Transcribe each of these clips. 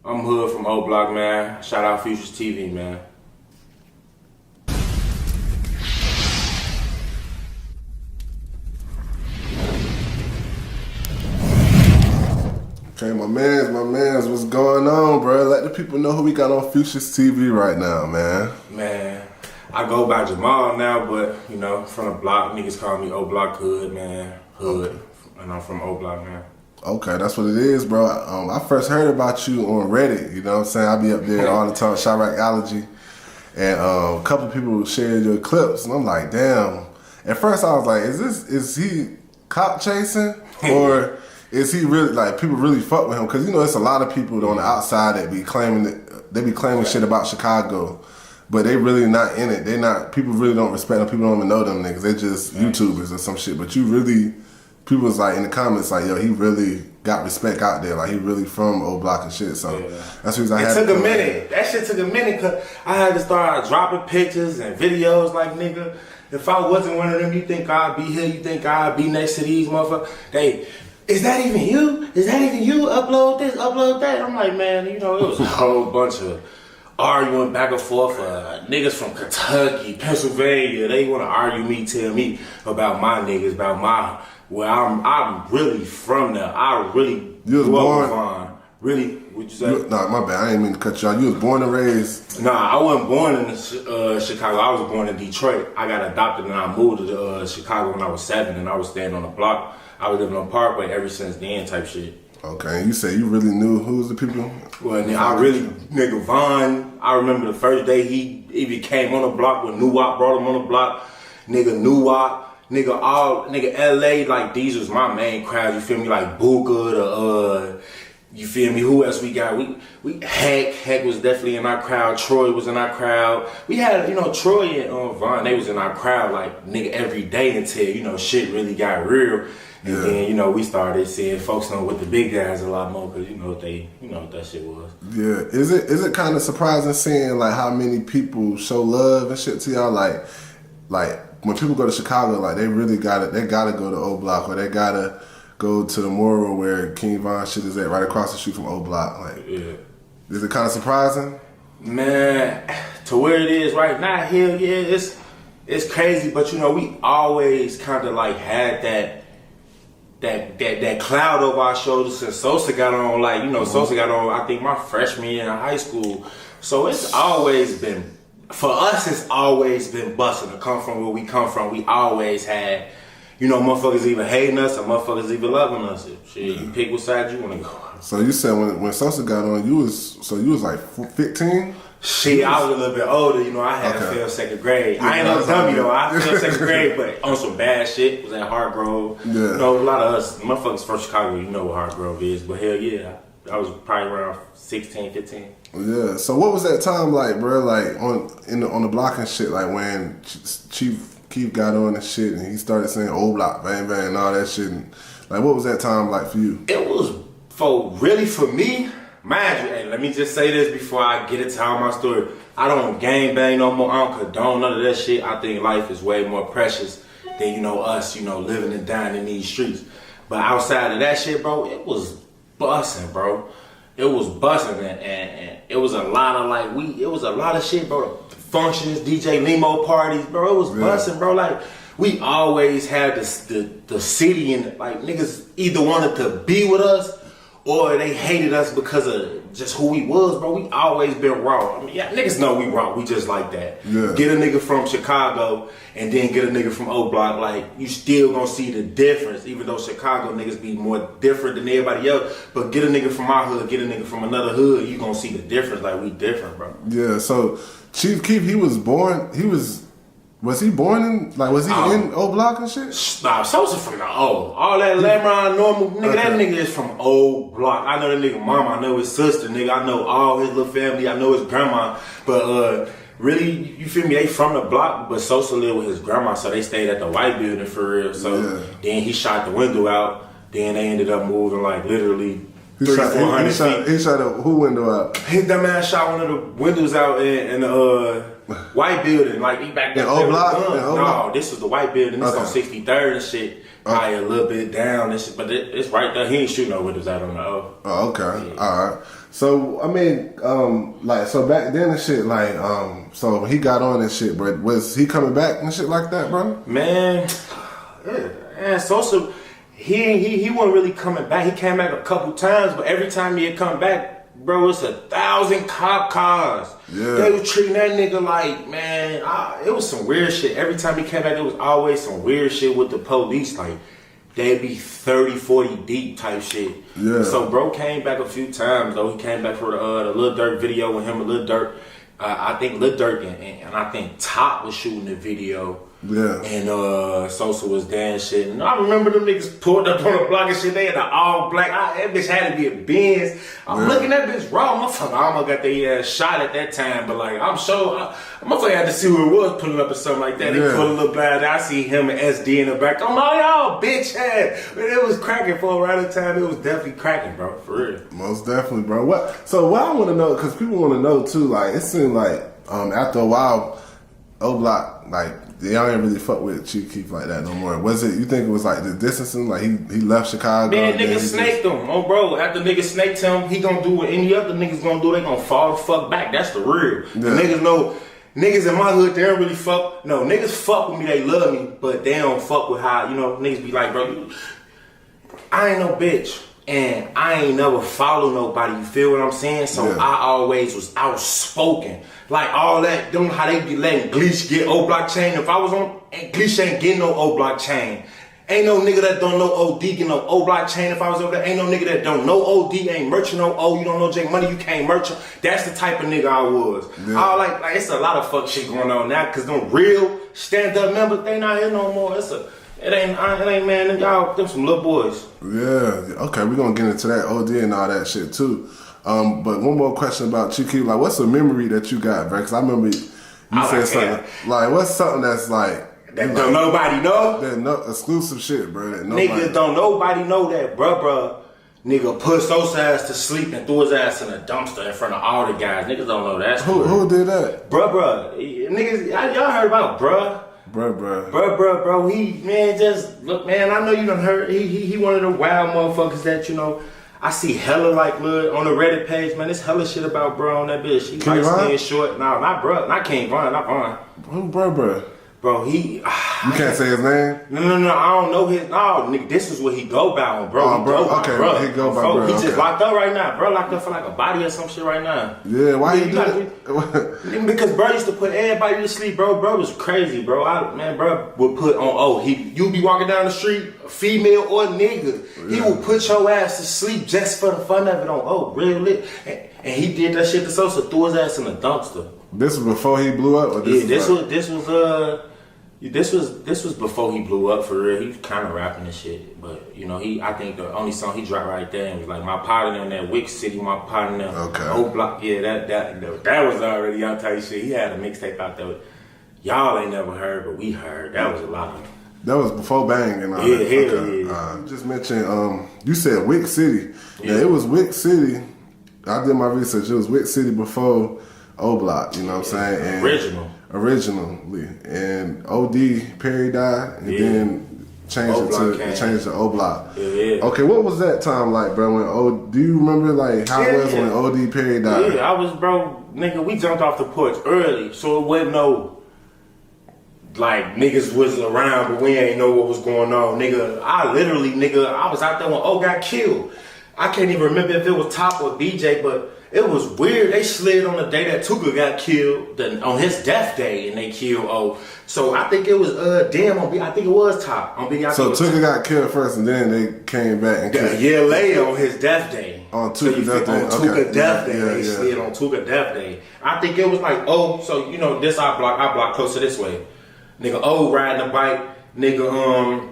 I'm Hood from O Block, man. Shout out Futures TV, man. Okay, my mans, what's going on, bro? Let the people know who we got on Futures TV right now, man. Man, I go by Jamal now, but, you know, from the block, niggas call me O Block Hood, man. Hood, okay. And I'm from O Block, man. Okay, that's what it is, bro. I first heard about you on Reddit, you know what I'm saying? I be up there all the time, Chiracology, and a couple of people shared your clips, and I'm like, damn. At first I was like, is he cop chasing, or is he really, like, people really fuck with him? Because, you know, it's a lot of people on the outside that be claiming shit about Chicago, but they really not in it. They not, people really don't respect them. People don't even know them niggas. They just YouTubers or some shit. But you really, people was like in the comments like, yo, he really got respect out there. Like, he really from O Block and shit. So that's the reason I had to. It took a minute. That shit took a minute because I had to start dropping pictures and videos like, nigga, if I wasn't one of them, you think I'd be here? You think I'd be next to these motherfuckers? Is that even you? Is that even you? Upload this, upload that. I'm like, man, you know, it was a whole bunch of arguing back and forth. Niggas from Kentucky, Pennsylvania, they want to argue me, tell me about my niggas, about my, well, I'm really from there. I really grew up with Vaughn. Really? What'd you say? Nah, my bad. I didn't mean to cut you out. You was born and raised? Nah, I wasn't born in Chicago. I was born in Detroit. I got adopted and I moved to Chicago when I was 7 and I was staying on the block. I was living on Parkway ever since then type shit. Okay, and you say you really knew who was the people? Well, nigga Vaughn, I remember the first day he came on the block when Nuwop brought him on the block. Nigga Nuwop, nigga LA, like these was my main crowd, you feel me? Like Buka, you feel me? Who else we got? We Heck was definitely in our crowd. Troy was in our crowd. We had, you know, Troy and Vaughn, they was in our crowd like nigga every day until, you know, shit really got real. And then, you know, we started seeing folks on with the big guys a lot more because, you know what that shit was. Yeah. Is it kind of surprising seeing like how many people show love and shit to y'all? Like when people go to Chicago, like they gotta go to O Block, or they gotta go to the Memorial where King Von shit is at, right across the street from O Block. Like, is it kind of surprising? Man, to where it is right now, hell yeah, it's crazy. But you know, we always kind of like had that cloud over our shoulders since Sosa got on. Like, you know, Sosa got on, I think, my freshman year in high school. So it's always been, for us, it's always been busting. To come from where we come from, we always had, you know, motherfuckers either hating us or motherfuckers either loving us. Shit, you pick what side you want to go. So you said when Sosa got on, you was like 15? Shit, I was a little bit older, you know, I had to fail second grade. I ain't no dummy though, I failed second grade, but on some bad shit, was at Hartgrove. Yeah. You know, a lot of us, motherfuckers from Chicago, you know what Hartgrove is, but hell yeah, I was probably around 16, 15. Yeah, so what was that time like, bro, like on the block and shit, like when Chief Keef got on and shit and he started saying O Block, bang, bang, and all that shit, and like what was that time like for you? It was for me, mind you, hey, let me just say this before I get into all my story. I don't gang bang no more. I don't condone none of that shit. I think life is way more precious than, you know, us, you know, living and dying in these streets. But outside of that shit, bro, it was busting, bro. It was busting, and it was a lot of it was a lot of shit, bro. Functions, DJ Limo parties, bro. It was busting, bro. Like, we always had the city, and like niggas either wanted to be with us or they hated us because of just who we was, bro. We always been raw. I mean, yeah, niggas know we raw. We just like that. Yeah. Get a nigga from Chicago and then get a nigga from O Block, like, you still gonna see the difference, even though Chicago niggas be more different than everybody else. But get a nigga from our hood, get a nigga from another hood, you gonna see the difference. Like, we different, bro. Yeah, so Chief Keef, was he born in, like, was he in O Block and shit? Nah, Sosa from the O. All that Lamron normal, nigga, that nigga is from O Block. I know that nigga mama, I know his sister, nigga, I know all his little family, I know his grandma. But really, you feel me, they from the block, but Sosa lived with his grandma, so they stayed at the white building for real. So then he shot the window out, then they ended up moving like literally 300-400 feet. He shot who window out? That man shot one of the windows out in the white building, like he back there. In O Block? No, this is the white building. This on 63rd and shit. Probably a little bit down and shit, but it's right there. He ain't shooting no windows out on the O. Oh, okay. Yeah. All right. So I mean, like, so back then and shit, like, so when he got on and shit, bro, was he coming back and shit like that, bro? Man, Sosa, he wasn't really coming back. He came back a couple times, but every time he had come back, bro, it's 1,000 cop cars. Yeah. They was treating that nigga like, man, it was some weird shit. Every time he came back, it was always some weird shit with the police, like, they'd be 30, 40 deep type shit. Yeah. So bro came back a few times though. He came back for the Lil Durk video with him and Lil Durk. I think Lil Durk and I think Top was shooting the video. Yeah. And Sosa was there and shit. And I remember them niggas pulled up on the block and shit. They had the all black. That bitch had to be a Benz. I'm looking at that bitch raw. Motherfucker, I almost got their ass shot at that time. But like, I'm sure, motherfucker had to see who it was pulling up or something like that. They put a little blind. I see him and SD in the back. I'm like, y'all bitch ass. But it was cracking for around the time. It was definitely cracking, bro. For real. Most definitely, bro. So what I want to know, because people want to know too, like, it seemed like after a while, O-Block, like, y'all ain't really fuck with Chief Keef like that no more. Was it, you think it was like the distancing, like he left Chicago? Man, nigga snaked him. Oh, bro, after nigga snaked him, he gonna do what any other niggas gonna do. They gonna fall the fuck back. That's the real. The niggas know, niggas in my hood, they don't really fuck. No, niggas fuck with me, they love me, but they don't fuck with how, you know, niggas be like, bro, I ain't no bitch. And I ain't never follow nobody, you feel what I'm saying? So I always was outspoken. Like all that, them how they be letting Gleesh get O-Block chain. If I was on, Gleesh ain't getting no O-Block chain. Ain't no nigga that don't know Odee get no O-Block chain. If I was over there, ain't no nigga that don't know Odee, ain't merchant no O. You don't know J Money, you can't merchant. That's the type of nigga I was. I like it's a lot of fuck shit going on now, cause them real stand-up members, they not here no more. It ain't man, y'all, them some little boys. Yeah, okay, we're gonna get into that Odee and all that shit too. But one more question about Chief Keef, like, what's a memory that you got, bro? Cause I remember you said something, like, what's something that's like, that don't nobody know? That no exclusive shit, bro. Nigga, don't nobody know that, bruh. Nigga put Sosa ass to sleep and threw his ass in a dumpster in front of all the guys. Niggas don't know that. Who did that? Bruh. Niggas, y'all heard about bruh? Bro, he, man, just, look, man, I know you done heard, he one of the wild motherfuckers that, you know, I see hella, like, look, on the Reddit page, man, there's hella shit about bro on that bitch. He light skin short, nah, not bro, not King Von, not Von. Who bro? Bro, he... You can't say his name? No, I don't know his... No, nigga, this is what he go by on, bro. Oh, bro, okay, bro. He go by bro. He just locked up right now. Bro locked up for like a body or some shit right now. Yeah, why he do it? Because bro used to put everybody to sleep, bro. Bro was crazy, bro. Bro would put on... you be walking down the street, female or nigga. Yeah. He would put your ass to sleep just for the fun of it on, real lit. And he did that shit to Sosa, threw his ass in the dumpster. This was before he blew up? Or this This was before he blew up for real. He was kind of rapping and shit, but you know, I think the only song he dropped right there and was like my partner in that Wick City, my partner. Okay. O-Block, yeah, that was already out type shit. He had a mixtape out there. Y'all ain't never heard, but we heard. That was a lot of. That was before Bang and all that. Yeah. You just mentioned, you said Wick City. Yeah, it was Wick City. I did my research. It was Wick City before O-Block. You know what I'm saying? And originally, and Odee Perry died, and then changed to O-Block. Yeah. Okay, what was that time like, bro? Do you remember like how it was when Odee Perry died? Yeah, I was, bro, nigga. We jumped off the porch early, so it wasn't no like niggas was around, but we ain't know what was going on, nigga. I was out there when O got killed. I can't even remember if it was Top or DJ, but it was weird. They slid on the day that Tuca got killed, on his death day, and they killed O. So I think it was I think it was Top on Big. So Tuca got killed first, and then they came back and killed. A year later on his death day. On Tuca death day. On Tuca death day, they slid on Tuca death day. I think it was like so you know this I block closer this way. Nigga O riding a bike, nigga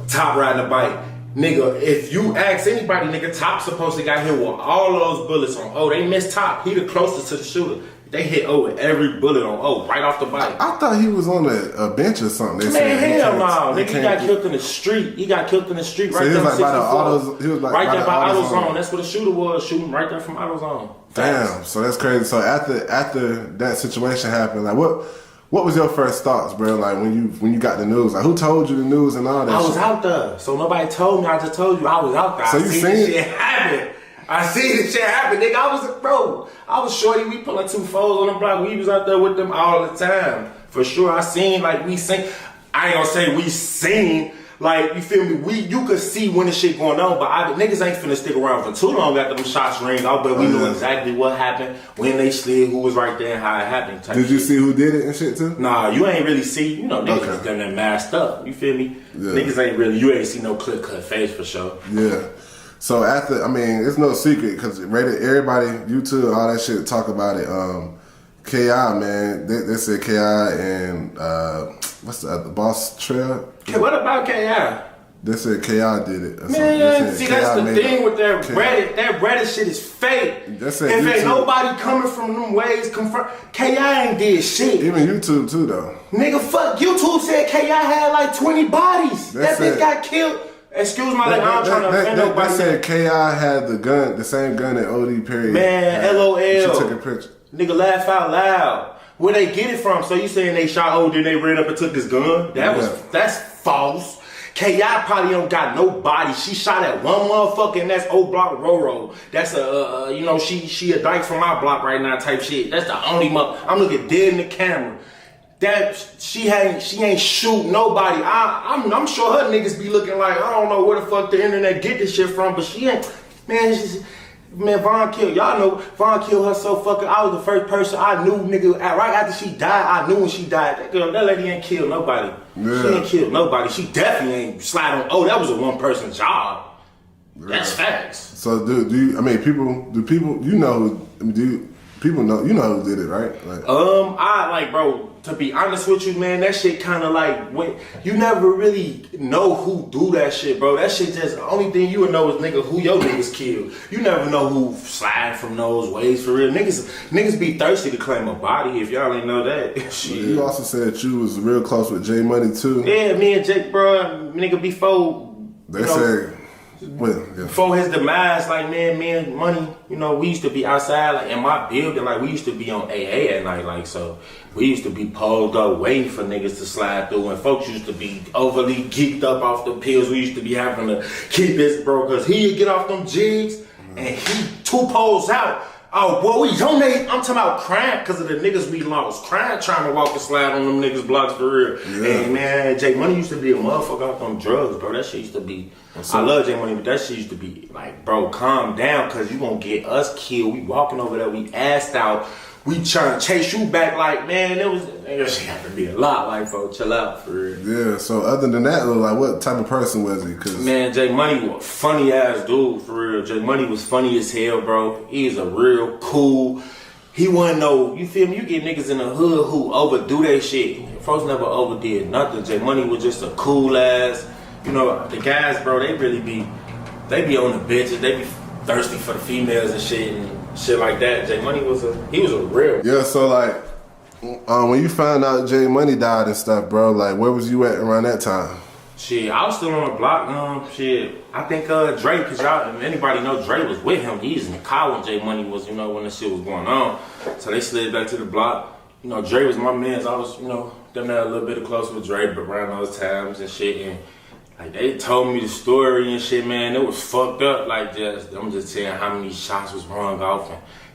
Top riding a bike. Nigga, if you ask anybody, nigga, Top supposed to got hit with all those bullets on O. They missed Top. He the closest to the shooter. They hit O with every bullet on O, right off the bike. I thought he was on a bench or something. Man, hell no. Nigga, he got killed in the street. He got killed in the street right there. Like by the autos. He was like right there by AutoZone. That's where the shooter was, shooting right there from AutoZone. Damn, so that's crazy. So after that situation happened, like what was your first thoughts, bro? Like when you got the news, like who told you the news and all that? I was out there, so nobody told me. I just told you I was out there. So I you seen this shit happen. I see this shit happen, nigga. I was shorty. We pulling 2 foes on the block. We was out there with them all the time. For sure, I seen like we seen. I ain't gonna say we seen. Like, you feel me? You could see when the shit going on, but niggas ain't finna stick around for too long after them shots ring out, but we knew exactly what happened, when they slid, who was right there, and how it happened. Did you see who did it and shit too? Nah, you ain't really see, niggas was done that masked up. You feel me? Yeah. Niggas ain't really, you ain't see no clear cut face for sure. Yeah. So after, it's no secret, because everybody, YouTube, all that shit, talk about it. K.I., man, they said K.I. and, what's the other, Boss Trail? What about K.I.? They said K.I. did it. Man, see, that's the thing with that Reddit. That Reddit shit is fake. If ain't nobody coming from them ways, K.I. ain't did shit. Even YouTube too, though. Nigga, fuck, YouTube said K.I. had like 20 bodies. That bitch got killed. Excuse my language, I'm trying to offend nobody. They said K.I. had the same gun that Odee period. Man, LOL. She took a picture. Nigga, laugh out loud. Where they get it from? So you saying they shot Odee and they ran up and took his gun? That's false. K.I. probably don't got no body. She shot at one motherfucker and that's old block Roro. That's she a dyke from my block right now type shit. That's the only I'm looking dead in the camera. That she ain't shoot nobody. I'm sure her niggas be looking like, I don't know where the fuck the internet get this shit from, but she ain't, man, Von killed, y'all know, Von killed her so fucking, I was the first person I knew, nigga, right after she died, I knew when she died, that lady ain't killed nobody. Yeah. She ain't killed nobody. She definitely ain't slide on, that was a one person job. Yeah. That's facts. So do people, you know who did it, right? Like, bro, to be honest with you, man, that shit kind of like, you never really know who do that shit, bro. That shit just, the only thing you would know is, nigga, who your niggas killed. You never know who slide from those ways, for real. Niggas be thirsty to claim a body, if y'all ain't know that. Shit. You also said you was real close with J Money, too. Yeah, me and Jake, bro, nigga, before, they say, before his demise, like, man, me and Money, we used to be outside, like, in my building, like, we used to be on AA at night, like, so we used to be pulled up waiting for niggas to slide through, and folks used to be overly geeked up off the pills. We used to be having to keep this, bro, because he'd get off them jigs, and he 2 poles out. Oh, boy, we donate. I'm talking about crying because of the niggas we lost. Crying trying to walk and slide on them niggas blocks for real. Yeah. And man, Jay Money used to be a motherfucker off them drugs, bro. That shit used to be, I love Jay Money, but that shit used to be like, bro, calm down because you gonna get us killed. We walking over there, we assed out. We trying to chase you back like, man, that shit had to be a lot, like, bro, chill out for real. Yeah, so other than that, like, what type of person was he? Man, Jay Money was a funny ass dude, for real. Jay Money was funny as hell, bro. He's a real cool, he wasn't no, you feel me? You get niggas in the hood who overdo that shit. Folks never overdid nothing. Jay Money was just a cool ass, the guys, bro, they be on the bitches, they be thirsty for the females and shit like that. Jay Money was a real. Yeah, so like, when you found out Jay Money died and stuff, bro, like, where was you at around that time? Shit, I was still on the block. I think Dre, cause y'all, if anybody know, Dre was with him. He was in the car when Jay Money was, when the shit was going on. So they slid back to the block. Dre was my man. So I was, them there a little bit closer with Dre, but around those times and shit. And like, they told me the story and shit, man. It was fucked up. Like, I'm just saying how many shots was rung off,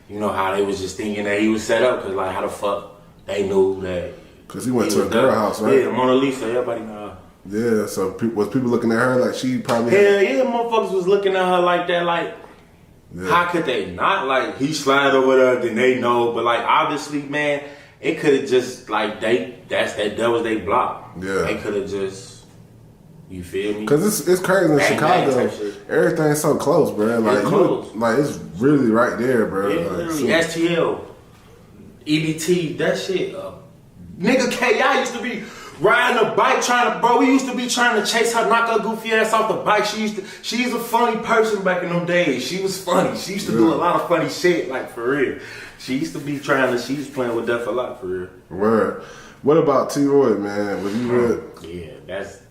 and how they was just thinking that he was set up. Cause like, how the fuck they knew that? Cause he went to a girl house, right? Yeah, Mona Lisa. Everybody know. Yeah. So was people looking at her like she probably? Hell yeah, motherfuckers was looking at her like that. Like, how could they not? Like, he slide over there, then they know. But like, obviously, man, it could have just like that was they block. Yeah. They could have just. You feel me? Cause it's crazy in Chicago. Everything's so close, bro. Like, it's close. Like, it's really right there, bro. Yeah, like, literally. STL, EBT, that shit. Nigga, K.I. used to be riding a bike we used to be trying to chase her, knock her goofy ass off the bike. She's a funny person back in them days. She was funny. She used to do a lot of funny shit, like, for real. She used to be she was playing with death a lot, for real. Word. What about T-Roy, man? Was you real? Yeah, that's...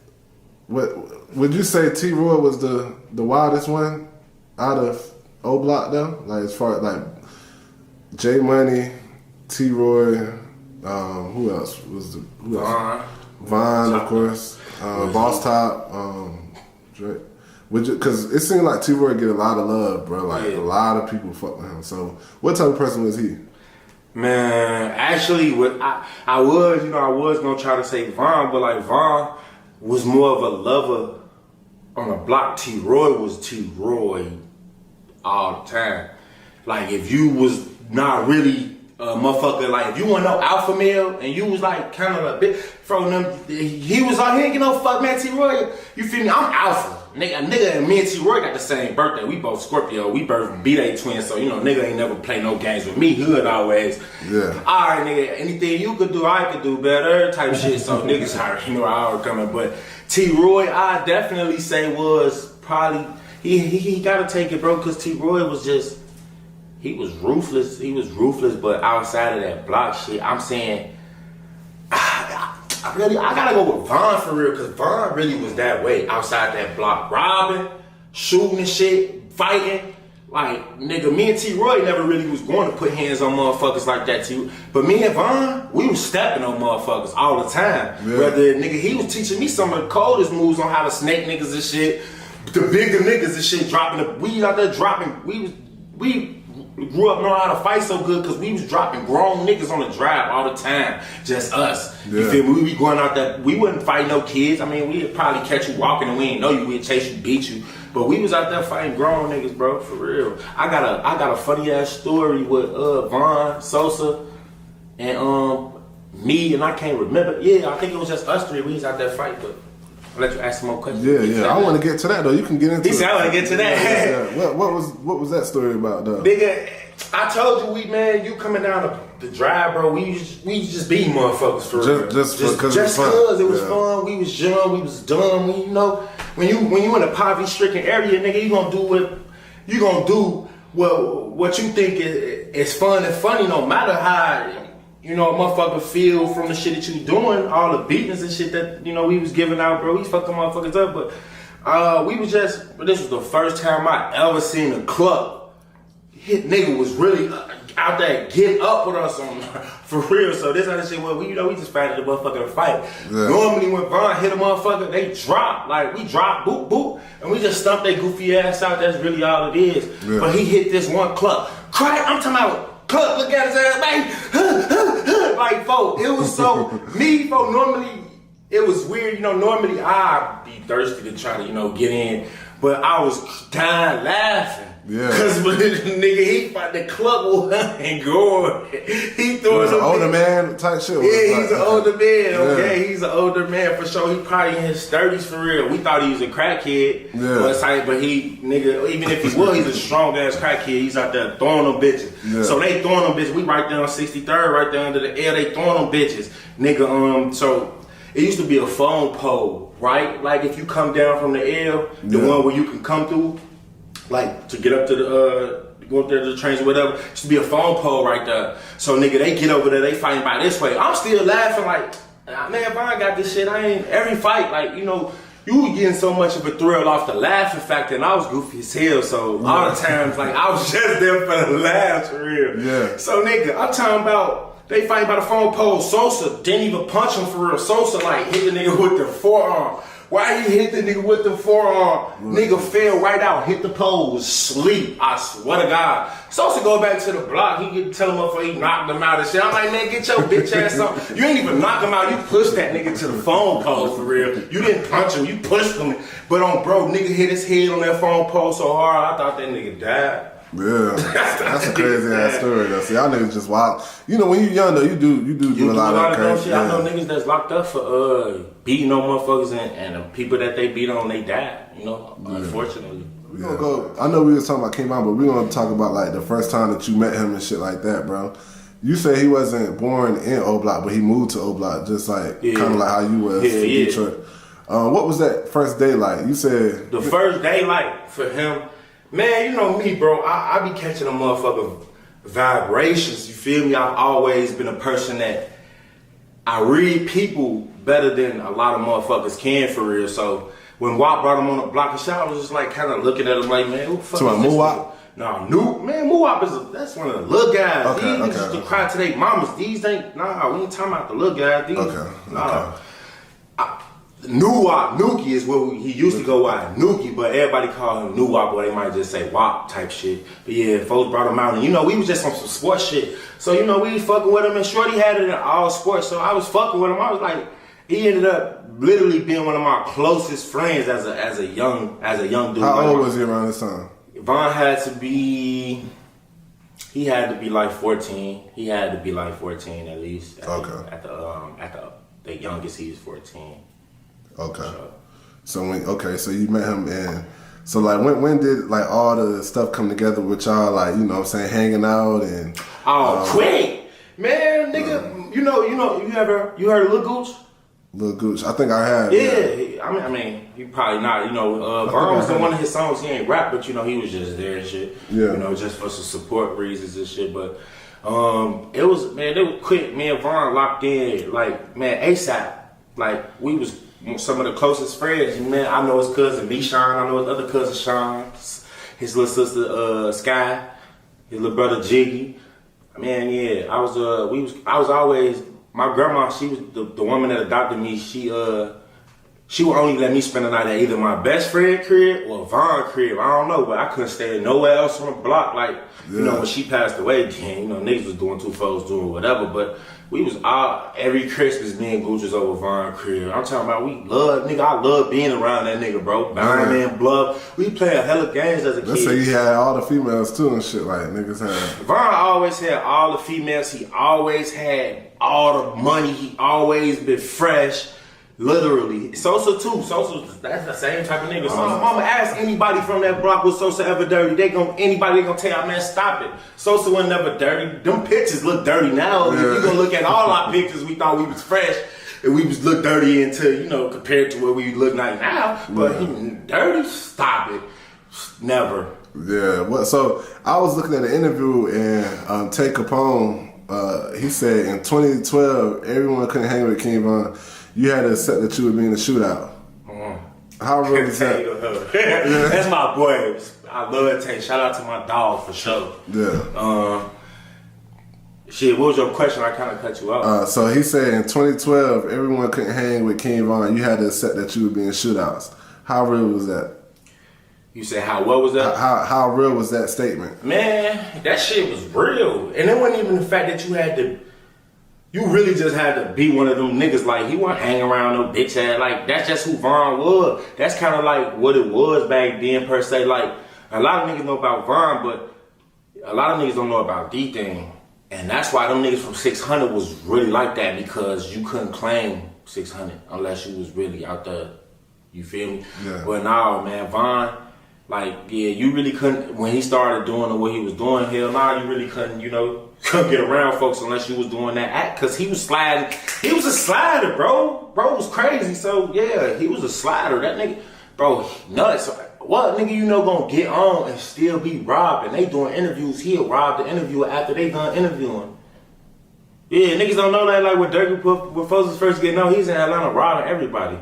What would you say? T-Roy was the wildest one out of O Block though? Like, as far as like J Money, T-Roy, who else was Vaughn, of course, Boss Top, Drake. Because it seemed like T-Roy get a lot of love, bro. Like, a lot of people fuck with him. So, what type of person was he? Man, actually, I was gonna try to say Von, but like Von was more of a lover on the block. T-Roy was T-Roy all the time. Like, if you was not really a motherfucker, like if you want no alpha male and you was like kind of a bit from them, he was out here, you know, fuck man, T-Roy. You feel me? I'm alpha. Nigga and me and T-Roy got the same birthday. We both Scorpio. We both B-Day twins. So, you know, nigga ain't never play no games with me. Hood always. Yeah. All right, nigga. Anything you could do, I could do better type shit. So, niggas already know I was coming. But T-Roy, I definitely say was probably, he got to take it, bro, because T-Roy was just, he was ruthless. He was ruthless, but outside of that block shit, I'm saying, I gotta go with Von for real, because Von really was that way outside that block. Robbing, shooting and shit, fighting. Like, nigga, me and T-Roy never really was going to put hands on motherfuckers like that too. But me and Von, we was stepping on motherfuckers all the time. Yeah. Whether, nigga, he was teaching me some of the coldest moves on how to snake niggas and shit. The bigger niggas and shit, dropping the weed out there, dropping. We grew up knowing how to fight so good because we was dropping grown niggas on the drive all the time. Just us. Yeah. You feel me? We be going out there. We wouldn't fight no kids. I mean, we'd probably catch you walking and we didn't know you. We'd chase you, beat you. But we was out there fighting grown niggas, bro, for real. I got a funny ass story with Von, Sosa, and me, and I can't remember. Yeah, I think it was just us three. We was out there fighting, but I'll let you ask some more questions. Yeah. I want to get to that though. You can get into it. He said I want to get to that. Yeah. What was that story about though? Nigga, I told you you coming down the drive, bro. We just beating motherfuckers for real. Just because it was fun. We was young. We was dumb. You know, when you in a poverty-stricken area, nigga, you gonna do what you think is fun and funny, no matter how. You know, a motherfucker feel from the shit that you doing, all the beatings and shit that, you know, we was giving out, bro. We fucking motherfuckers up, but this was the first time I ever seen a club. Hit nigga was really out there getting up with us on for real. So this other shit, well, we just fighting the motherfucker to fight. Yeah. Normally when Von hit a motherfucker, they drop. Like, we drop, boop, boop, and we just stump their goofy ass out. That's really all it is. Yeah. But he hit this one club. Crack, I'm talking about club, look at his ass, man. Like, folks, it was so, me, folks, normally, it was weird, you know, normally I'd be thirsty to try to, you know, get in, but I was dying laughing. Yeah. Cause when nigga, he fought the club and going. He threw an older man type shit. Yeah, he's an older man, okay? Yeah. He's an older man for sure. He probably in his 30s for real. We thought he was a crackhead. Yeah. But he, nigga, even if he was, he's a strong ass crackhead. He's out there throwing them bitches. Yeah. So they throwing them bitches. We right there on 63rd, right there under the L. They throwing them bitches. Nigga, so it used to be a phone pole, right? Like if you come down from the L, the one where you can come through, like to get up to go up there to the trains or whatever, used to be a phone pole right there. So nigga, they get over there, they fighting by this way. I'm still laughing like, man, if I got this shit, I ain't every fight, like, you know, you were getting so much of a thrill off the laughing factor, and I was goofy as hell, so all the times, like, I was just there for the laughs, for real. Yeah. So nigga, I'm talking about, they fighting by the phone pole. Sosa didn't even punch him for real. Sosa like hit the nigga with the forearm. Why he hit the nigga with the forearm? Nigga fell right out, hit the pole, was sleep. I swear to God. Sosa go back to the block, he get tell him up he knocked him out and shit. I'm like, man, get your bitch ass on. You ain't even knock him out, you pushed that nigga to the phone pole for real. You didn't punch him, you pushed him. But on bro, nigga hit his head on that phone pole so hard, I thought that nigga died. Yeah, that's a crazy ass story though. See, y'all niggas just wild. You know, when you young though, you do a lot of crazy shit. I know niggas that's locked up for beating on motherfuckers and the people that they beat on, they died. You know, unfortunately. We gonna go. I know we was talking about King Mom, but we gonna talk about like the first time that you met him and shit like that, bro. You say he wasn't born in O Block, but he moved to O Block, just like kind of like how you was in Detroit. What was that first day like? You said the first day like for him. Man, you know me, bro. I be catching a motherfucker vibrations. You feel me? I've always been a person that I read people better than a lot of motherfuckers can for real. So when WAP brought him on the block of shit, I was just like kind of looking at him like, man, who the fuck is this? Muwap? Nah, Muwap that's one of the little guys. These niggas used to cry to their mamas. These ain't, we ain't talking about the little guys. These, Nuwop, Nuki is what he used to go by, Nuki, but everybody call him Nuwop, or they might just say Wop type shit. But yeah, folks brought him out, and you know, we was just on some sports shit. So you know, we was fucking with him, and Shorty had it in all sports. So I was fucking with him. I was like, he ended up literally being one of my closest friends as a young dude. How old was he around this time? Von had to be like 14. He had to be like 14 at least. At the youngest, he was 14. Okay. So you met him, and so like when did like all the stuff come together with y'all, like, you know what I'm saying, hanging out and quick, man, nigga, you heard of Lil Gooch? Lil Gooch, I think I have. Yeah. I mean, he probably not. You know, Vaughn was in one of his songs. He ain't rap, but you know, he was just there and shit. Yeah. You know, just for some support reasons and shit. But they was quick. Me and Vaughn locked in, like, man, ASAP. Like, we was some of the closest friends. Man, I know his cousin B-Sean. I know his other cousin Sean. His little sister Sky. His little brother Jiggy. Man, yeah, I was always. My grandma, she was the woman that adopted me. She would only let me spend the night at either my best friend crib or Vaughn crib. I don't know, but I couldn't stay nowhere else on the block. Like, you know, when she passed away, then, you know, niggas was doing 2 folks doing whatever. But we was out every Christmas, me and Gooch was over Vaughn crib. I'm talking about, I love being around that nigga, bro. Iron Blood. We playing hella games as a kid. Let's say he had all the females too and shit, like niggas had. Vaughn always had all the females. He always had all the money. He always been fresh. Literally. Sosa too. Sosa, that's the same type of nigga. So Mama ask anybody from that block, was Sosa ever dirty? They gonna tell you, man, stop it. Sosa was never dirty. Them pictures look dirty now. Yeah. If you gonna look at all our pictures, we thought we was fresh and we was look dirty until, you know, compared to what we look like now. But dirty, stop it. Never. Yeah. So I was looking at an interview and Tay Capone, he said in 2012 everyone couldn't hang with King Von. You had to accept that you would be in the shootout. How real is that? That's my boy. I love Tay. Shout out to my dog for sure. Yeah. Shit, what was your question? I kind of cut you off. So he said in 2012, everyone couldn't hang with King Von. You had to accept that you would be in shootouts. How real was that? You said what was that? How real was that statement? Man, that shit was real. And it wasn't even the fact that you really just had to be one of them niggas. Like, he wasn't hanging around no bitch ass. Like, that's just who Von was. That's kind of like what it was back then, per se. Like, a lot of niggas know about Von, but a lot of niggas don't know about D-Thing. And that's why them niggas from 600 was really like that, because you couldn't claim 600 unless you was really out there. You feel me? Yeah. But nah, man, Von, like, yeah, you really couldn't, when he started doing what he was doing, hell nah, you really couldn't, you know, couldn't get around folks unless you was doing that act, because he was sliding. He was a slider, bro. Bro was crazy. So yeah, he was a slider. That nigga, bro, nuts. What nigga you know gonna get on and still be robbed? And they doing interviews, he'll rob the interviewer after they done interviewing. Yeah, niggas don't know that. Like when Durk, when folks was first getting on, he's in Atlanta robbing everybody.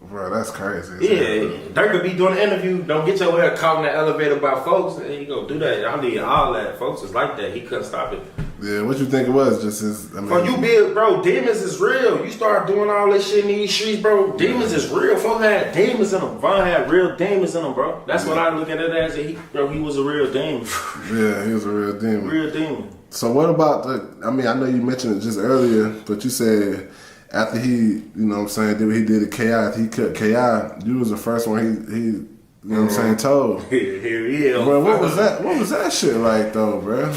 Bro, that's crazy. Yeah, Durk could be doing an interview. Don't get your head caught in the elevator by folks. And he gonna do that. I need all that. Folks is like that. He couldn't stop it. Yeah, what you think it was? Just his. You big, bro. Demons is real. You start doing all this shit in these streets, bro. Demons is real. Folks had demons in them. Von had real demons in them, bro. That's what I look at it as. He was a real demon. Yeah, he was a real demon. Real demon. So what about I know you mentioned it just earlier, but you said after he, you know what I'm saying, did what he did to KI, after he cut KI, you was the first one he you know what I'm saying, told. Yeah. Bro, what was that? What was that shit like though, bro?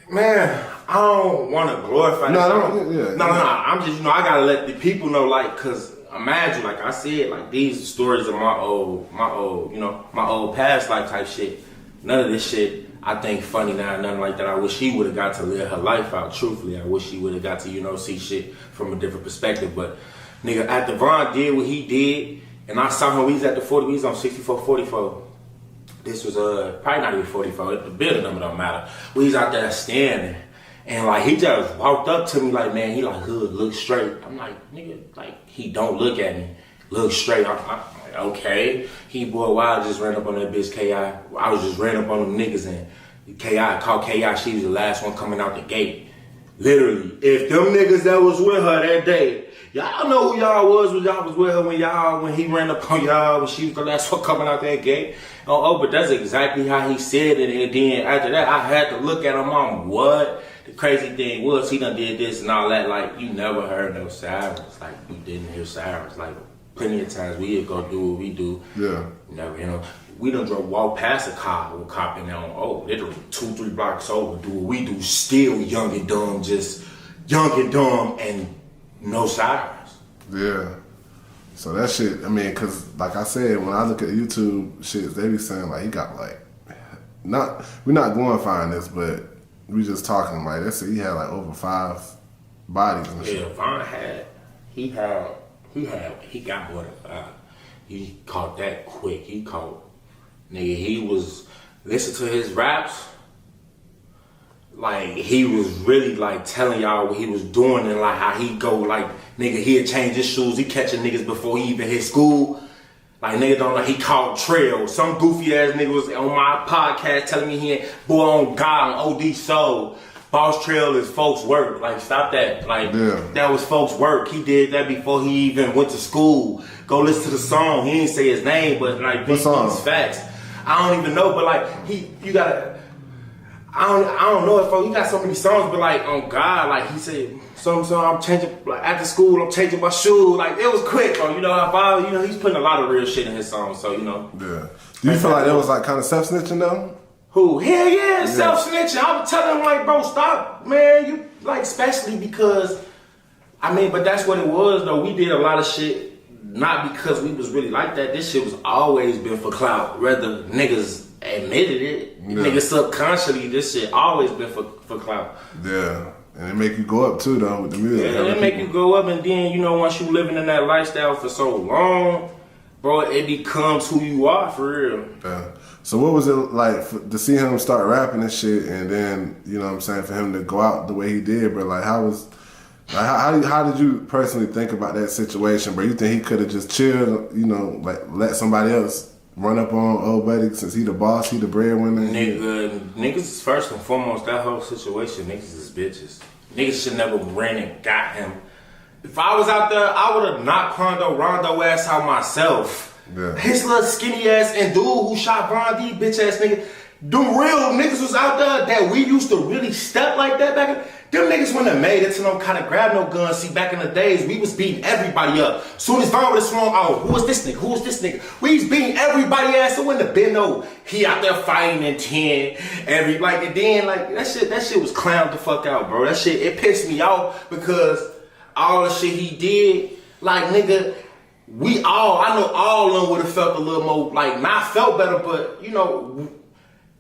Man, I don't want to glorify. No, I'm just, I gotta let the people know, like, cause imagine, like I said, like these stories of my old, my old past life type shit. None of this shit I think funny now, nothing like that. I wish he would have got to live her life out. Truthfully, I wish he would have got to, see shit from a different perspective. But nigga, after Von did what he did, and I saw him, we was at the 40, we was on 6444. This was probably not even 44. The building number don't matter. We was out there standing, and like he just walked up to me like, man, he like, hood, look straight. I'm like, nigga, like he don't look at me, look straight. I'm like, okay. He why I just ran up on that bitch KI. I was just ran up on them niggas, and KI called KI. She was the last one coming out the gate. Literally, if them niggas that was with her that day Y'all know who y'all was when y'all was with her when he ran up on y'all when she was the last one coming out that gate. But that's exactly how he said it. And then after that, I had to look at him on what. The crazy thing was he done did this and all that. Like, you never heard no sirens. Like, you didn't hear sirens. Like, plenty of times we'd go do what we do. Yeah. Never, we done walk past a car with a cop in there on, literally 2-3 blocks over, do what we do, still young and dumb, just young and dumb and no sirens. Yeah. So that shit, I mean, cause like I said, when I look at YouTube shit, they be saying like he got like, we're not glorifying this, but we just talking like they said he had like over 5 bodies and shit. Yeah, Von he got more than 5. He caught that quick. He was, listen to his raps, like he was really like telling y'all what he was doing and like how he go like, nigga, he'd change his shoes, he catching niggas before he even hit school. Like nigga don't like he called trail. Some goofy ass nigga was on my podcast telling me he ain't, boy on God on Odee soul. Boss Trail is folks' work. Like, stop that. Like, That was folks' work. He did that before he even went to school. Go listen to the song. He didn't say his name, but like, these facts. I don't even know, but like, you gotta, I don't know if he got so many songs, but like, on God, like he said, so I'm changing, like after school, I'm changing my shoe. Like, it was quick, bro. He's putting a lot of real shit in his songs, so, Yeah. Do you feel like that was like kind of self-snitching though? Who? Hell yeah, self-snitching. I would tell him like, bro, stop, man. You like, especially because, but that's what it was though. We did a lot of shit not because we was really like that. This shit was always been for clout. Whether niggas admitted it, niggas subconsciously, this shit always been for clout. Yeah. And it make you go up too though with the music. Yeah, it make you go up, and then once you living in that lifestyle for so long, bro, it becomes who you are for real. Yeah. So what was it like to see him start rapping and shit, and then for him to go out the way he did, bro? Like how did you personally think about that situation, bro? You think he could have just chilled, like let somebody else run up on old buddy since he the boss, he the breadwinner? Niggas is first and foremost, that whole situation, niggas is bitches. Niggas should never ran and got him. If I was out there, I would have knocked Rondo ass out myself. Yeah. His little skinny ass and dude who shot Von D, bitch ass nigga. Them real niggas was out there that we used to really step like that back in. Them niggas wouldn't have made it to no kind of grab no gun. See, back in the days, we was beating everybody up. Soon as Von would have swung out, who was this nigga? Who was this nigga? We was beating everybody ass. It wouldn't have been no, he out there fighting in 10. And then that shit was clowned the fuck out, bro. That shit, it pissed me off because all the shit he did, like nigga, I know all of them would have felt a little more, like, not felt better, but,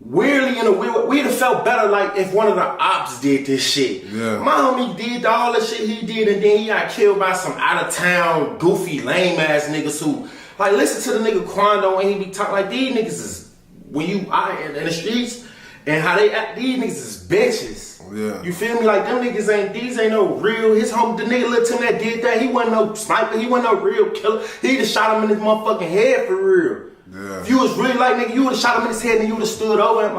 weirdly in a weird, we'd have felt better, like, if one of the ops did this shit. Yeah. My homie did all the shit he did, and then he got killed by some out-of-town, goofy, lame-ass niggas who, like, listen to the nigga Quando when he be talking, like, these niggas is, when you out in the streets, and how they act, these niggas is bitches. Yeah. You feel me? Like, them niggas these ain't no real, his homie, the nigga Lil Tim that did that, he wasn't no sniper, he wasn't no real killer. He just shot him in his motherfucking head for real. Yeah. If you was really like, nigga, you would've shot him in his head and you would've stood over him.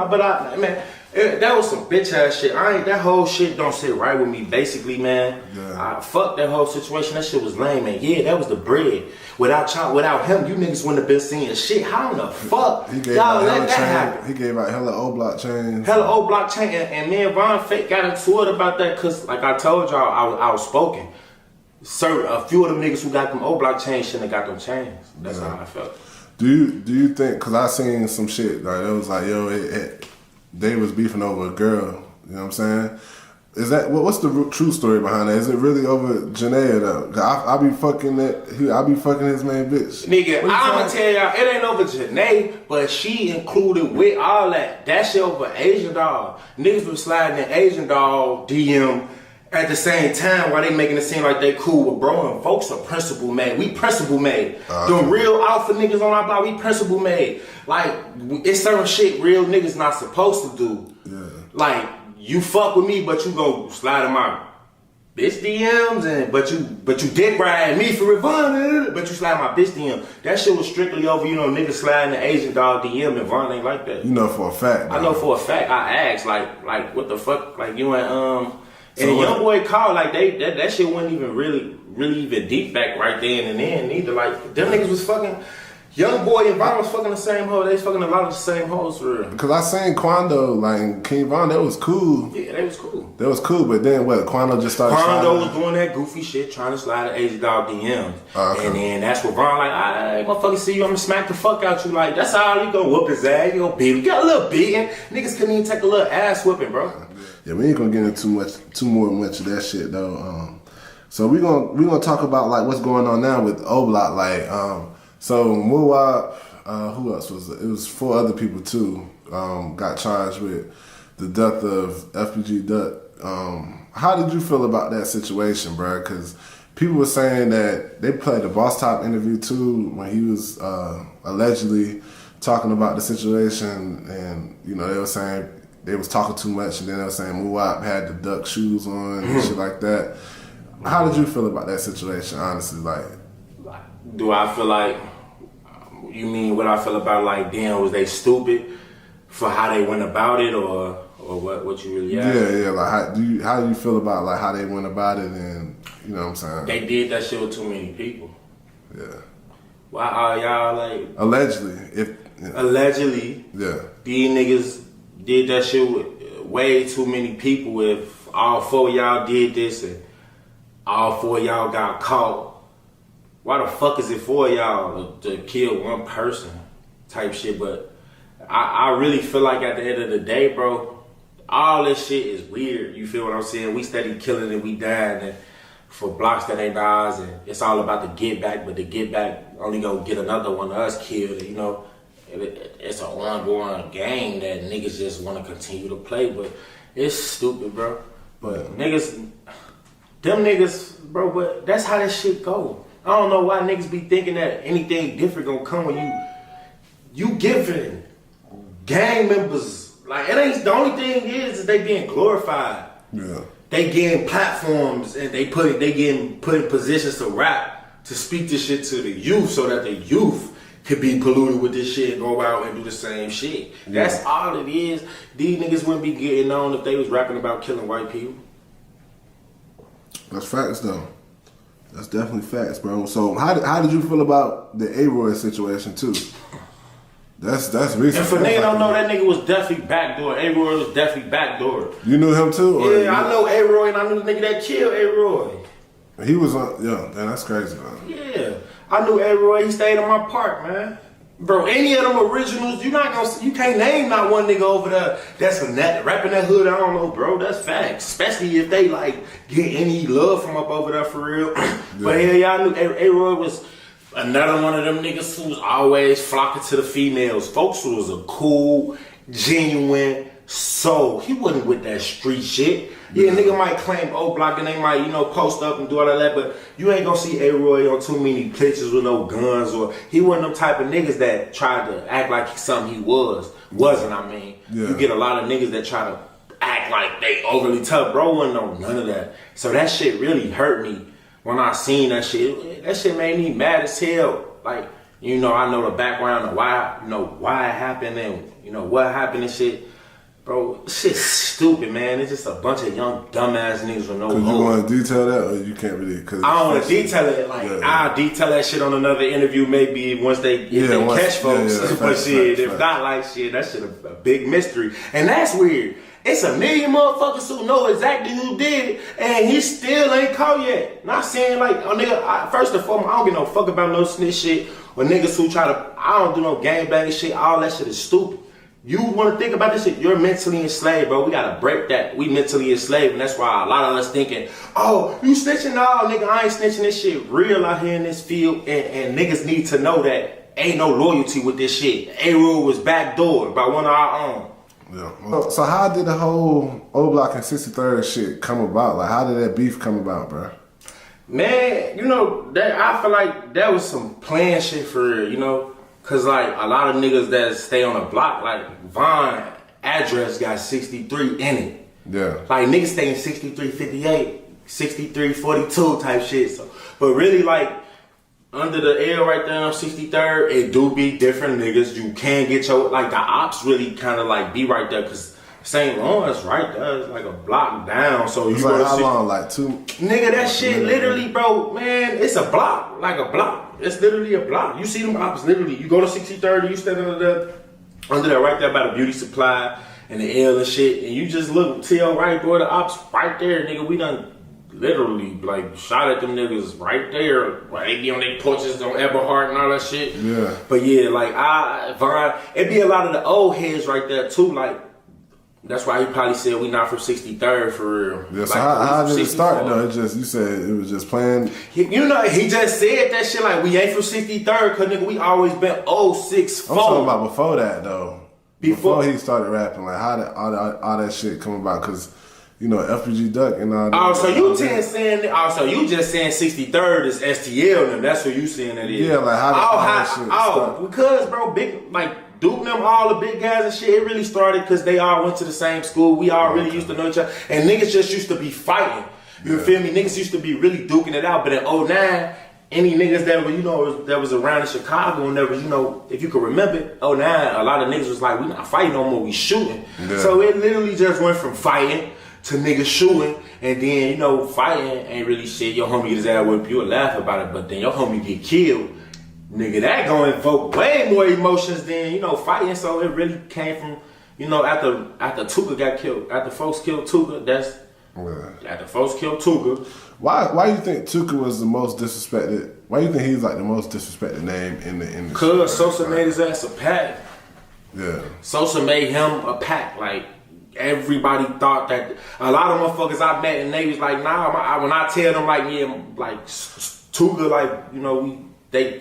That was some bitch ass shit. That whole shit don't sit right with me, basically, man. Yeah. Fuck that whole situation. That shit was lame, man. Yeah, that was the bread. Without him, you niggas wouldn't have been seeing shit. How in the fuck y'all let that happen? He gave out hella old block chains. Hella old block chain, and me and Von Fake got into it about that because, like I told y'all, I was spoken. A few of them niggas who got them old block chains shouldn't have got them chains. That's how I felt. Do you think? Because I seen some shit like it was like, they was beefing over a girl. You know what I'm saying? Is that what's the true story behind that? Is it really over Janaea though? I be fucking his main bitch. Nigga, I'ma tell y'all, it ain't over Janaea, but she included with all that. That shit over Asian Doll. Niggas was sliding in Asian Doll DM at the same time while they making it seem like they cool with bro, and folks are principle made. We principle made. Them real alpha niggas on our block, we principle made. Like, it's certain shit real niggas not supposed to do. Yeah. Like, you fuck with me, but you go slide in my bitch DMs, but you dick ride me for Revon, but you slide my bitch DM. That shit was strictly over, niggas sliding the Asian Dog DM, and Von ain't like that. For a fact. I know for a fact. I asked, like what the fuck, like you And Young Boy called like that shit wasn't even really even deep back right then and then neither. Like them niggas was fucking. Young Boy and Von was fucking the same hoe. They was fucking a lot of the same hoes for real. Because I seen Quando, like, and King Von, that was cool. Yeah, they was cool. That was cool, but then what? Quando just started Quando was doing that goofy shit, trying to slide the AZ Dog DMs. Okay. And then that's what Von like, I motherfucker see you, I'm gonna smack the fuck out you. Like, that's how you gonna whoop his ass, you gonna beat him. You got a little beating. Niggas couldn't even take a little ass whooping, bro. Yeah, we ain't gonna get into too much of that shit though. So we gonna talk about like what's going on now with O Block. Like, so Muwab, who else was it? It was 4 other people too. Got charged with the death of FGC Duck. How did you feel about that situation, bro? Because people were saying that they played the Boss Top interview too when he was allegedly talking about the situation, and you know they were saying they was talking too much, and then they were saying Muwab had the duck shoes on and shit like that. How did you feel about that situation, honestly? Like, do I feel like, you mean what I feel about, like, damn, was they stupid for how they went about it, or what you really asked? Yeah, like how do you feel about like how they went about it, and you know what I'm saying? They did that shit with too many people. Yeah. Why are y'all like allegedly? Yeah. These niggas did that shit with way too many people. If all 4 of y'all did this and all 4 of y'all got caught, why the fuck is it 4 of y'all to kill one person type shit? But I really feel like at the end of the day, bro, all this shit is weird. You feel what I'm saying? We steady killing and we dying and for blocks that ain't ours, and it's all about the get back, but the get back only gonna get another one of us killed, you know? It's an ongoing game that niggas just want to continue to play, but it's stupid, bro. But niggas, them niggas, bro, but that's how that shit go. I don't know why niggas be thinking that anything different gonna come when you giving gang members, like, it ain't, the only thing is they being glorified. Yeah. They getting platforms and they getting put in positions to rap, to speak this shit to the youth so that the youth could be polluted with this shit and go out and do the same shit. Yeah. That's all it is. These niggas wouldn't be getting on if they was rapping about killing white people. That's facts though. That's definitely facts, bro. So how did you feel about the A-Roy situation too? That's recent. And for niggas don't know, that nigga was definitely backdoor. A-Roy was definitely backdoor. You knew him too? Or yeah, I know A-Roy, and I knew the nigga that killed A-Roy. He was on, yeah, man, that's crazy, man. Yeah, I knew A-Roy, he stayed in my park, man. Bro, any of them originals, you can't name not one nigga over there that's rapping that hood, I don't know, bro, that's facts. Especially if they, like, get any love from up over there for real. Yeah. But yeah, y'all knew A-Roy was another one of them niggas who was always flocking to the females. Folks who was a cool, genuine soul. He wasn't with that street shit. Yeah, nigga might claim O Block and they might, you know, post up and do all of that, but you ain't gonna see A-Roy on too many pictures with no guns, or he wasn't them type of niggas that tried to act like something he wasn't, I mean. Yeah. You get a lot of niggas that try to act like they overly tough. Bro wasn't on none of that. So that shit really hurt me when I seen that shit. That shit made me mad as hell. Like, you know, I know the background of why, you know, why it happened and, you know, what happened and shit. Bro, shit's stupid, man. It's just a bunch of young dumbass niggas with no hope. You want to detail that, or you can't really? Cause I don't want to detail it. Like, I'll detail that shit on another interview, maybe once they catch folks. But shit, if not, like, shit, that shit a big mystery. And that's weird. It's a million motherfuckers who know exactly who did it, and he still ain't caught yet. Not saying like, oh nigga, first and foremost, I don't give no fuck about no snitch shit or niggas who try to, I don't do no gangbanging shit. All that shit is stupid. You want to think about this shit, you're mentally enslaved, bro. We got to break that. We mentally enslaved, and that's why a lot of us thinking, oh, you snitching? No, nigga, I ain't snitching. This shit real out here in this field, and niggas need to know that ain't no loyalty with this shit. A-Rule was backdoored by one of our own. Yeah. So how did the whole O Block and 63rd shit come about? Like, how did that beef come about, bro? Man, you know, that I feel like that was some planned shit for real, you know? Cause like a lot of niggas that stay on the block, like Von address got 63 in it. Yeah. Like niggas stay in 6358, 6342 type shit. So, but really like under the L right there on 63rd, it do be different niggas. You can get your, like the ops really kind of like be right there. Cause St. Lawrence, right there, is like a block down. So it's you like go to how long? Like 2? Nigga, that shit literally, bro, man, it's a block, like a block. It's literally a block. You see them ops literally. You go to 63rd, you stand under there right there by the beauty supply and the L and shit, and you just look to your right, boy, the ops right there, nigga. We done literally like shot at them niggas right there. They be on their porches on Eberhard and all that shit. Yeah. But yeah, like Vaughn, it be a lot of the old heads right there too. Like that's why he probably said we not from 63rd for real. Yeah. Like, So how did it start though? It just you said it was just playing. He just said that shit like we ain't from 63rd, cause nigga we always been 064. I'm talking about before that though. Before he started rapping, like how did all that shit come about? Cause you know, FGC Duck and all that. Oh, so you just saying 63rd is STL and that's what you saying that is. Yeah, like how that shit start? Because bro, big like Duke them, all the big guys and shit, it really started because they all went to the same school. We all really used to know each other. And niggas just used to be fighting. You feel me? Niggas used to be really duking it out. But in 09, any niggas that were, that was around in Chicago and there was, if you can remember, 09, a lot of niggas was like, we not fighting no more, we shooting. Yeah. So it literally just went from fighting to niggas shooting, and then, fighting ain't really shit. Your homie get his ass whipped, you'll laugh about it, but then your homie get killed. Nigga, that gonna invoke way more emotions than, fighting. So it really came from, after Tuca got killed, after folks killed Tuca, after folks killed Tuca. Why you think Tuca was the most disrespected? Why you think he's like the most disrespected name in the industry? Cause Sosa made his ass a pack. Yeah. Sosa made him a pack, like, everybody thought that. A lot of motherfuckers I met and they was like, nah. When I tell them like, yeah, like Tuca, like they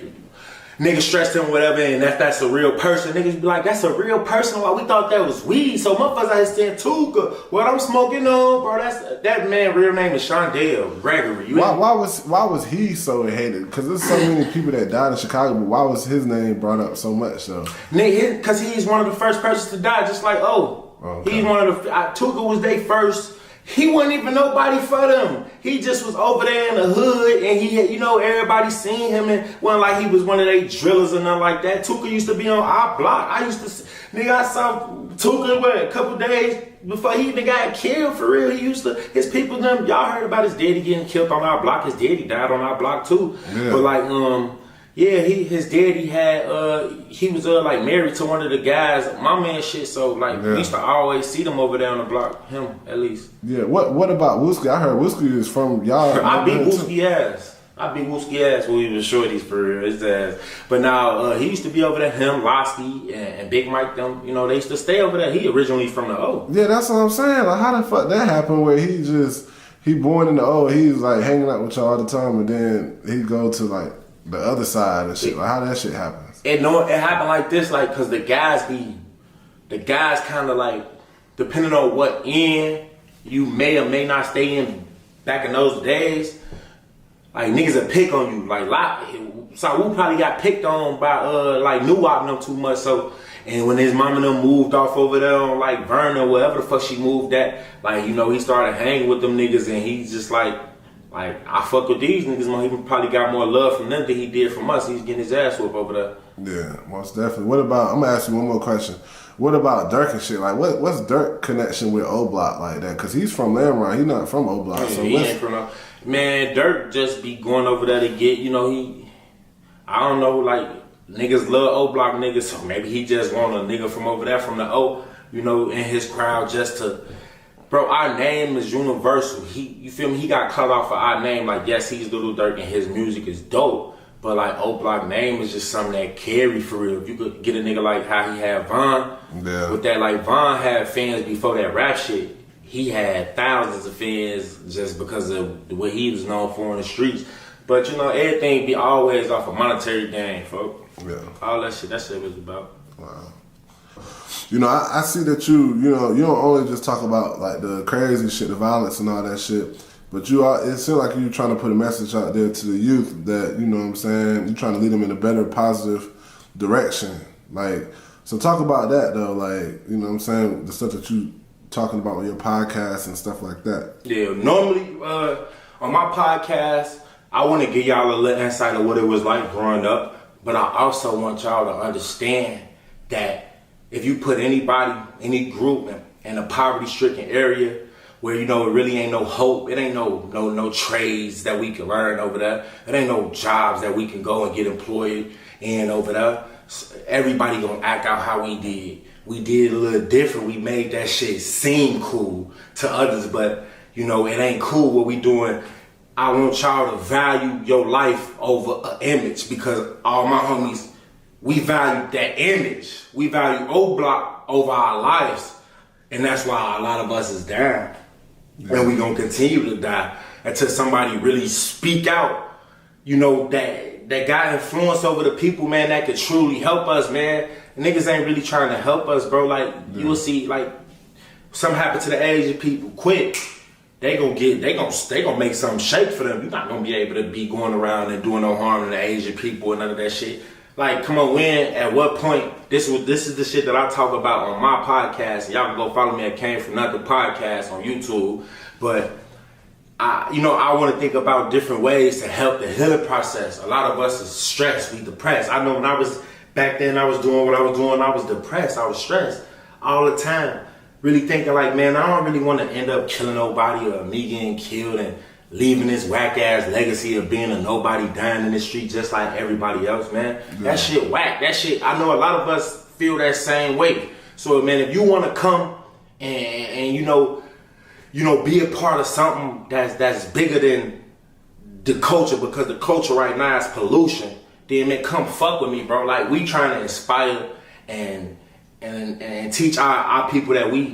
niggas stressed him whatever, and that's a real person. Niggas be like, that's a real person. Why we thought that was weed? So motherfuckers out here saying Tuca, what I'm smoking on, bro. That man real name is Shondell Gregory. Why was he so hated? Because there's so many people that died in Chicago, but why was his name brought up so much though? Nigga, because he's one of the first persons to die, just like okay. He's one of the Tuca was they first. He wasn't even nobody for them. He just was over there in the hood, and he had, everybody seen him, and wasn't like he was one of they drillers or nothing like that. Tuca used to be on our block. I saw Tuca a couple days before he even got killed for real. His people, y'all heard about his daddy getting killed on our block. His daddy died on our block too. Yeah. But his daddy had, he was like married to one of the guys, my man shit, so we used to always see them over there on the block, him at least. Yeah, what about Wooski? I heard Wooski is from y'all. I beat Wooski ass. When we was shorties for real, his ass. But now, he used to be over there, him, Wooski, and Big Mike, them, they used to stay over there. He originally from the O. Yeah, that's what I'm saying. Like, how the fuck that happened where he born in the O, he's like hanging out with y'all all the time, and then he go to like, the other side and shit, like how that shit happens. It happened like this, like, cause the guys kind of like, depending on what end you may or may not stay in back in those days, like niggas would pick on you, like so we probably got picked on by like Nuwop them too much, so. And when his mom and them moved off over there on like Vernon or wherever the fuck she moved at, like, he started hanging with them niggas, and he's just like, I fuck with these niggas, man. He probably got more love from them than he did from us. He's getting his ass whooped over there. Yeah, most definitely. What about, I'm going to ask you one more question. What about Durk and shit? Like, what's Durk connection with O Block like that? Because he's from Lamron. He's not from O Block. Yeah, so he ain't from no. Man, Durk just be going over there to get, I don't know, like, niggas love O Block niggas, so maybe he just want a nigga from over there from the O, in his crowd just to. Bro, our name is universal. You feel me? He got cut off for our name. Like, yes, he's Little Durk and his music is dope. But like, O Block name is just something that carry for real. If you could get a nigga like how he had Von, with that, like Von had fans before that rap shit. He had thousands of fans just because of what he was known for in the streets. But everything be always off a monetary gain, folks. Yeah. All that shit was about. Wow. I see that you don't only just talk about like the crazy shit, the violence and all that shit, but it seems like you're trying to put a message out there to the youth that, what I'm saying, you're trying to lead them in a better, positive direction. Like, so talk about that though, like, what I'm saying, the stuff that you talking about on your podcast and stuff like that. Yeah, normally on my podcast, I want to give y'all a little insight of what it was like growing up, but I also want y'all to understand that if you put anybody, any group, in a poverty-stricken area where, you know, it really ain't no hope. It ain't no trades that we can learn over there. It ain't no jobs that we can go and get employed in over there. So everybody gonna act out how we did. We did a little different. We made that shit seem cool to others, but, you know, it ain't cool what we doing. I want y'all to value your life over an image, because all my homies, we value that image. We value O Block over our lives. And that's why a lot of us is down. Yeah. And we gonna continue to die until somebody really speak out, you know, that got influence over the people, man, that could truly help us, man. Niggas ain't really trying to help us, bro. Like, you will see, like, something happen to the Asian people quick. They gonna make something shake for them. You're not gonna be able to be going around and doing no harm to the Asian people and none of that shit. Like, come on, when, at what point, this is the shit that I talk about on my podcast. Y'all can go follow me at Came From Nothing Podcast on YouTube. But, I want to think about different ways to help the healing process. A lot of us is stressed, we depressed. I know when I was, back then I was doing what I was doing, I was depressed, I was stressed all the time. Really thinking like, man, I don't really want to end up killing nobody or me getting killed and leaving this whack ass legacy of being a nobody dying in the street just like everybody else, man. Yeah. That shit whack. That shit, I know a lot of us feel that same way. So, man, if you want to come and you know, be a part of something that's bigger than the culture, because the culture right now is pollution, then, man, come fuck with me, bro. Like, we trying to inspire and teach our people that we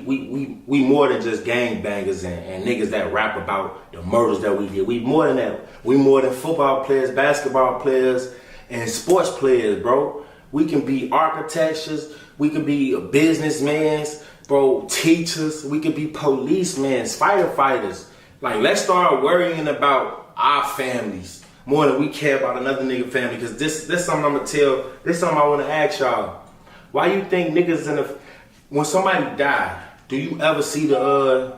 more than just gangbangers and niggas that rap about the murders that we did. We more than that. We more than football players, basketball players, and sports players, bro. We can be architects, we can be businessmen, bro, teachers, we can be policemen, firefighters. Like, let's start worrying about our families more than we care about another nigga family. Because this something I'm gonna tell, this something I wanna ask y'all. Why you think niggas when somebody die, do you ever see the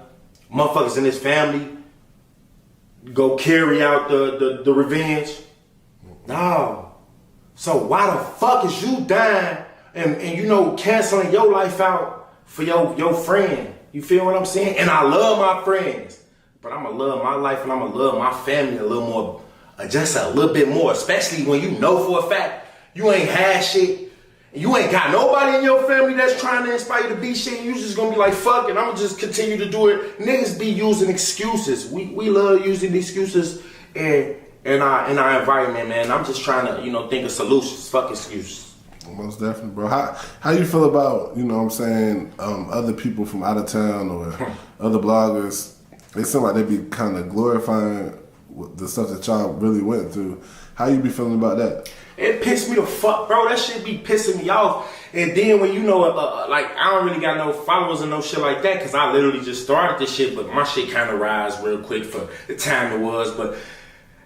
motherfuckers in his family go carry out the revenge? No. So why the fuck is you dying and you know, canceling your life out for your friend? You feel what I'm saying? And I love my friends, but I'ma love my life and I'ma love my family a little more, just a little bit more, especially when you know for a fact you ain't had shit. You ain't got nobody in your family that's trying to inspire you to be shit. You just gonna be like, fuck it, I'm gonna just continue to do it. Niggas be using excuses. We love using excuses in our environment, man. I'm just trying to, think of solutions. Fuck excuses. Most definitely, bro. How you feel about, what I'm saying, other people from out of town or other bloggers? They seem like they be kind of glorifying the stuff that y'all really went through. How you be feeling about that? It pissed me the fuck, bro. That shit be pissing me off. And then when like, I don't really got no followers and no shit like that, because I literally just started this shit, but my shit kind of rise real quick for the time it was. But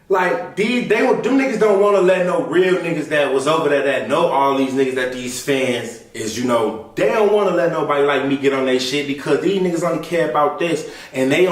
like, them niggas don't want to let no real niggas that was over there that know all these niggas that these fans is, they don't want to let nobody like me get on their shit, because these niggas only care about this, and they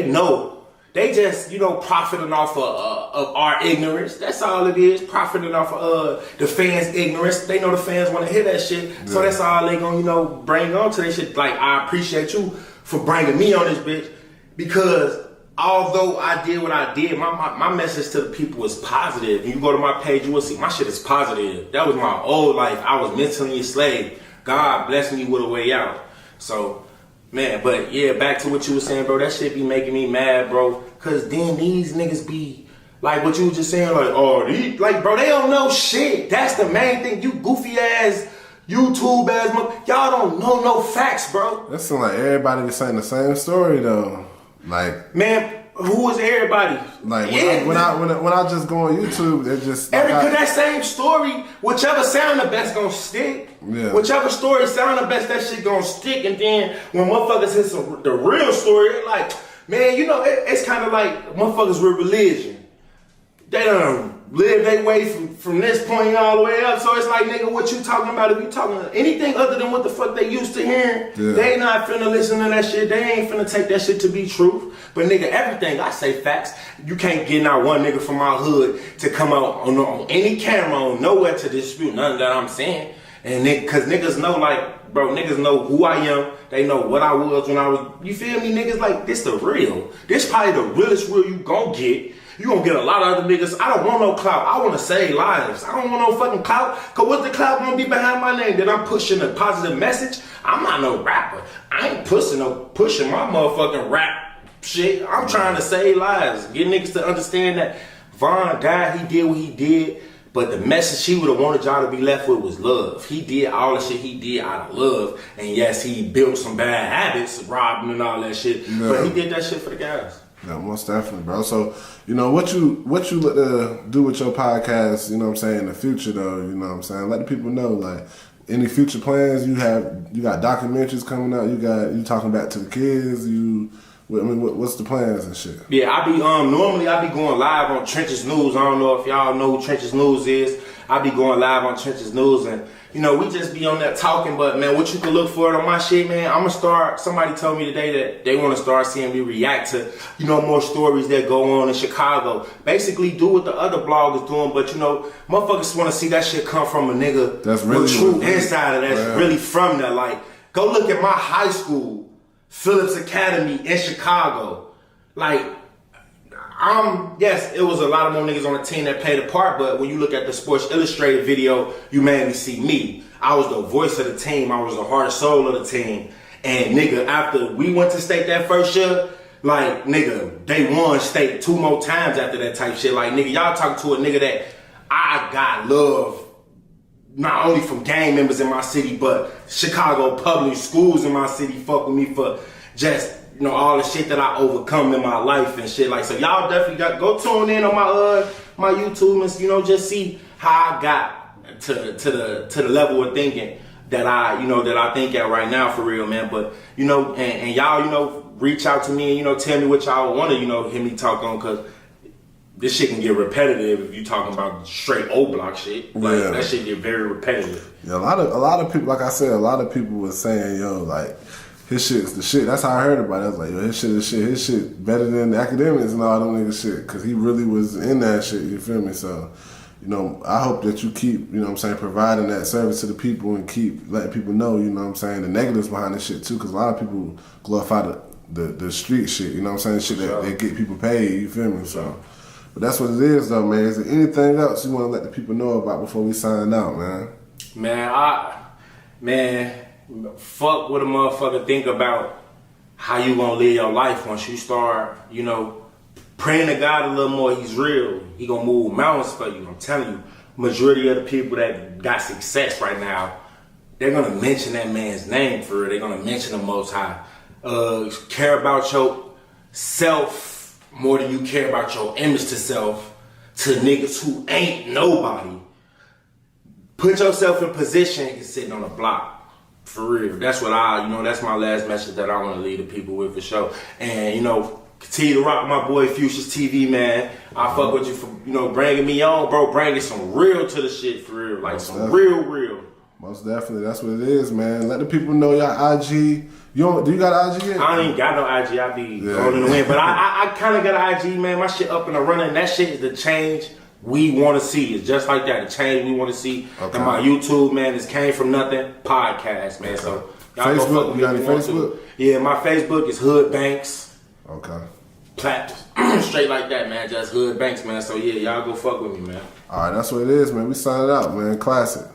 know. They just, profiting off of our ignorance. That's all it is, profiting off of the fans' ignorance. They know the fans want to hear that shit, yeah. So that's all they gonna, bring on to that shit. Like, I appreciate you for bringing me on this bitch, because although I did what I did, my message to the people was positive. And you go to my page, you will see my shit is positive. That was my old life. I was mentally enslaved. God blessed me with a way out. So, man, but yeah, back to what you were saying, bro. That shit be making me mad, bro. Cause then these niggas be like what you were just saying, like, bro, they don't know shit. That's the main thing. You goofy ass YouTube ass, y'all don't know no facts, bro. That sound like everybody was saying the same story though. Like, man, who is everybody? Like, when I just go on YouTube, they're just that same story, whichever sound the best gonna stick. Yeah. Whichever story sound the best, that shit gonna stick. And then when motherfuckers hit the real story, they're like, man, it's kind of like motherfuckers with religion. They done live their way from this point all the way up. So it's like, nigga, what you talking about? If you talking anything other than what the fuck they used to hearing, They not finna listen to that shit. They ain't finna take that shit to be truth. But nigga, everything I say facts. You can't get not one nigga from my hood to come out on any camera on nowhere to dispute none of that I'm saying. And cause niggas know, like, bro, niggas know who I am. They know what I was when I was, you feel me? Niggas like, this the real. This probably the realest real you gon' get. You gonna get a lot of other niggas. I don't want no clout. I wanna save lives. I don't want no fucking clout. Cause what's the clout gonna be behind my name? That I'm pushing a positive message? I'm not no rapper. I ain't pushing my motherfucking rap shit. I'm trying to save lives. Get niggas to understand that Von died, he did what he did. But the message he would have wanted y'all to be left with was love. He did all the shit he did out of love. And yes, he built some bad habits, robbing and all that shit. Yeah. But he did that shit for the guys. Yeah, most definitely, bro. So, you know, what you look to do with your podcast, you know what I'm saying, in the future, though, you know what I'm saying? Let the people know, like, any future plans you have. You got documentaries coming out. You talking back to the kids. What's the plans and shit? Yeah, I be normally I be going live on Trenches News. I don't know if y'all know who Trenches News is. I be going live on Trenches News, and you know, we just be on that talking. But man, what you can look for on my shit, man, I'm gonna start. Somebody told me today that they want to start seeing me react to, you know, more stories that go on in Chicago. Basically, do what the other bloggers doing, but you know, motherfuckers want to see that shit come from a nigga that's really with true insider that's really from there. Like, go look at my high school, Phillips Academy in Chicago. Like, yes, it was a lot of more niggas on the team that played a part, but when you look at the Sports Illustrated video, you mainly see me. I was the voice of the team. I was the heart and soul of the team. And nigga, after we went to state that first year, like, nigga, they won state 2 more times after that type shit. Like, nigga, y'all talking to a nigga that I got love not only from gang members in my city, but Chicago public schools in my city fuck with me for just, you know, all the shit that I overcome in my life and shit. Like, so y'all definitely go tune in on my YouTube and, you know, just see how I got to the level of thinking that I think at right now, for real, man. But, you know, and y'all, you know, reach out to me and, you know, tell me what y'all want to, you know, hear me talk on, because this shit can get repetitive if you talking about straight O-Block shit. Like, that shit get very repetitive. Yeah, a lot of people, like I said, a lot of people was saying, yo, like, his shit's the shit. That's how I heard about it. I was like, yo, his shit is shit. His shit better than the academics and all them niggas shit. Because he really was in that shit, you feel me? So, you know, I hope that you keep, you know what I'm saying, providing that service to the people and keep letting people know, you know what I'm saying, the negatives behind this shit too. Because a lot of people glorify the street shit, you know what I'm saying, shit that get people paid, you feel me? So, but that's what it is though, man. Is there anything else you want to let the people know about before we sign out, man? Man, fuck what a motherfucker think about how you gonna live your life once you start, you know, praying to God a little more. He's real. He gonna move mountains for you. I'm telling you, majority of the people that got success right now, they're gonna mention that man's name for real. They're gonna mention the Most High. Care about your self more than you care about your image to self, to niggas who ain't nobody. Put yourself in position and sitting on a block. For real. That's what that's my last message that I want to leave the people with, for sure. And, you know, continue to rock my boy Fuchsia's TV, man. I fuck with you for, you know, bringing me on, bro. Bringing some real to the shit, for real. Like, some real. Most definitely. That's what it is, man. Let the people know your IG. Do you got IG yet? I ain't got no IG. I be going in the wind. But I kind of got an IG, man. My shit up and running. That shit is the change we want to see. It's just like that. The change we want to see. Okay. And my YouTube, man, this came from nothing podcast, man. Okay. So y'all Facebook, go fuck with me. You got any Facebook? Yeah, my Facebook is Hood Banks. Okay. Straight like that, man. Just Hood Banks, man. So yeah, y'all go fuck with me, man. All right, that's what it is, man. We signed out, man. Classic.